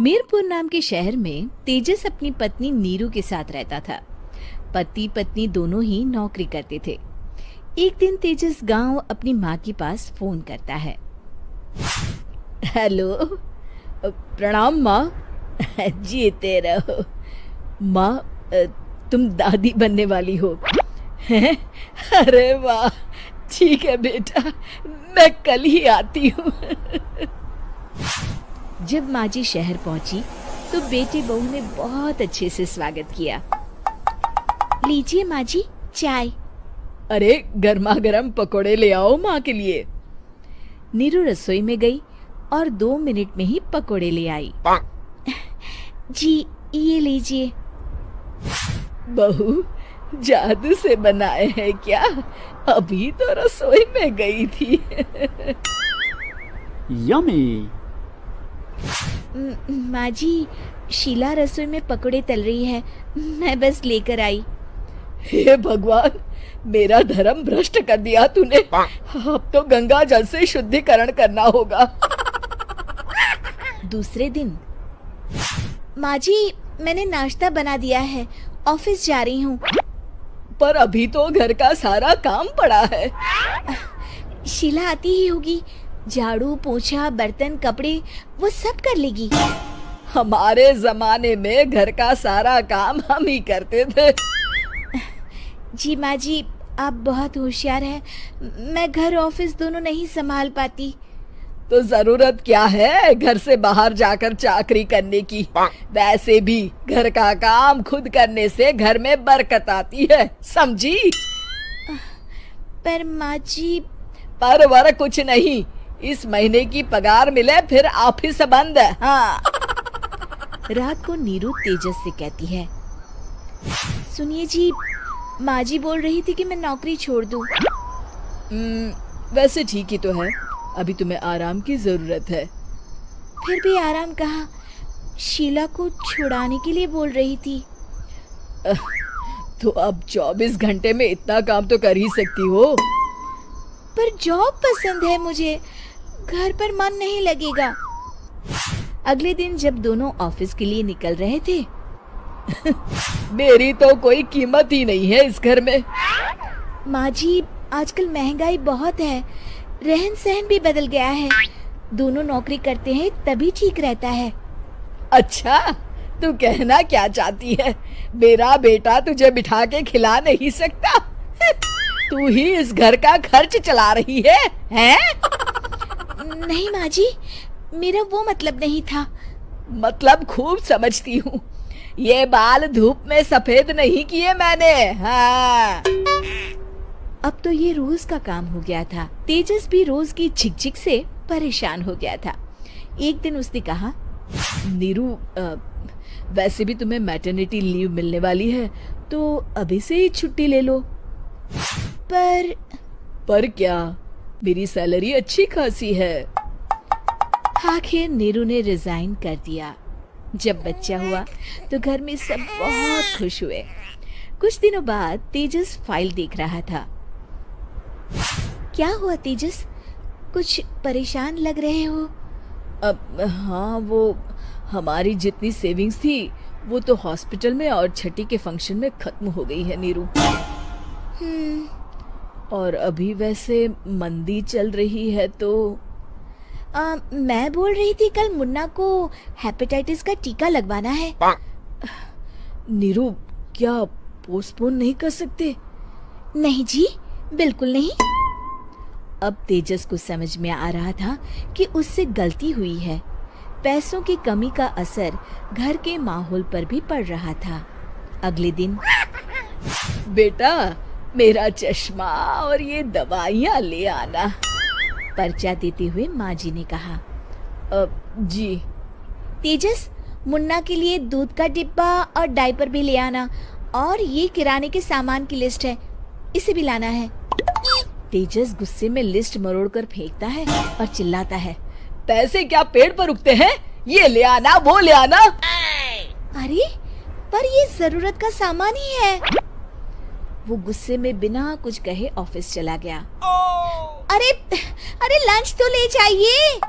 मीरपुर नाम के शहर में तेजस अपनी पत्नी नीरू के साथ रहता था। पति पत्नी दोनों ही नौकरी करते थे। एक दिन तेजस गांव अपनी माँ के पास फोन करता है। हेलो, प्रणाम माँ। जीते रहो माँ, तुम दादी बनने वाली हो हैं? अरे वाह, ठीक है बेटा, मैं कल ही आती हूँ। जब माँ जी शहर पहुंची तो बेटे बहू ने बहुत अच्छे से स्वागत किया। लीजिए माँ जी, चाय। अरे गर्मा गर्म पकोड़े ले आओ माँ के लिए। नीरू रसोई में गई और 2 मिनट में ही पकोड़े ले आई। जी ये लीजिए। बहू, जादू से बनाए हैं क्या? अभी तो रसोई में गई थी। यम्मी। माँ जी, शीला रसोई में पकोड़े तल रही है, मैं बस लेकर आई। हे भगवान, मेरा धर्म भ्रष्ट कर दिया तूने। अब तो गंगा जल से शुद्धिकरण करना होगा। दूसरे दिन, माँ जी मैंने नाश्ता बना दिया है, ऑफिस जा रही हूँ। पर अभी तो घर का सारा काम पड़ा है। शीला आती ही होगी, झाड़ू पोछा बर्तन कपड़े वो सब कर लेगी। हमारे जमाने में घर का सारा काम हम ही करते थे। जी माँ जी, आप बहुत होशियार हैं, मैं घर ऑफिस दोनों नहीं संभाल पाती। तो जरूरत क्या है घर से बाहर जाकर चाकरी करने की? वैसे भी घर का काम खुद करने से घर में बरकत आती है, समझी? पर माँ जी। पर वर कुछ नहीं, इस महीने की पगार मिले फिर ऑफिस बंद। हाँ। रात को नीरू तेजस से कहती है, सुनिए जी, माँ जी बोल रही थी कि मैं नौकरी छोड़ दूं। वैसे ठीक ही तो है, अभी तुम्हें आराम की जरूरत है। फिर भी आराम कहाँ, शीला को छुड़ाने के लिए बोल रही थी। तो अब 24 घंटे में इतना काम तो कर ही सकती हो। पर जॉब पसंद है मुझे, घर पर मन नहीं लगेगा। अगले दिन जब दोनों ऑफिस के लिए निकल रहे थे, मेरी तो कोई कीमत ही नहीं है इस घर में। माँ जी, आजकल महंगाई बहुत है, रहन सहन भी बदल गया है, दोनों नौकरी करते हैं तभी ठीक रहता है। अच्छा, तू कहना क्या चाहती है? मेरा बेटा तुझे बिठा के खिला नहीं सकता? तू ही इस घर का खर्च चला रही है, हैं? नहीं माँ जी, मेरा वो मतलब नहीं था। मतलब खूब समझती हूँ, ये बाल धूप में सफेद नहीं किए मैंने। हाँ। अब तो ये रोज का काम हो गया था। तेजस भी रोज की झिकझिक से परेशान हो गया था। एक दिन उसने कहा, नीरू, वैसे भी तुम्हें मैटरनिटी लीव मिलने वाली है, तो अभी से ही छुट्टी ले लो। पर क्या, मेरी सैलरी अच्छी खासी है। आखिर नीरू ने रिजाइन कर दिया। जब बच्चा हुआ तो घर में सब बहुत खुश हुए। कुछ दिनों बाद तेजस फाइल देख रहा था। क्या हुआ तेजस, कुछ परेशान लग रहे हो? हाँ, वो हमारी जितनी सेविंग्स थी वो तो हॉस्पिटल में और छठी के फंक्शन में खत्म हो गई है नीरू। और अभी वैसे मंदी चल रही है तो मैं बोल रही थी कल मुन्ना को हेपेटाइटिस का टीका लगवाना है। नीरू, क्या पोस्टपोन नहीं कर सकते? नहीं जी, बिल्कुल नहीं। अब तेजस को समझ में आ रहा था कि उससे गलती हुई है। पैसों की कमी का असर घर के माहौल पर भी पड़ रहा था। अगले दिन, बेटा मेरा चश्मा और ये दवाइयाँ ले आना, पर्चा देते हुए माँ जी ने कहा। जी। तेजस, मुन्ना के लिए दूध का डिब्बा और डायपर भी ले आना, और ये किराने के सामान की लिस्ट है, इसे भी लाना है। तेजस गुस्से में लिस्ट मरोड़कर फेंकता है और चिल्लाता है, पैसे क्या पेड़ पर उगते हैं? ये ले आना, वो ले आना। अरे पर ये जरूरत का सामान ही है। वो गुस्से में बिना कुछ कहे ऑफिस चला गया। अरे लंच तो ले जाइए।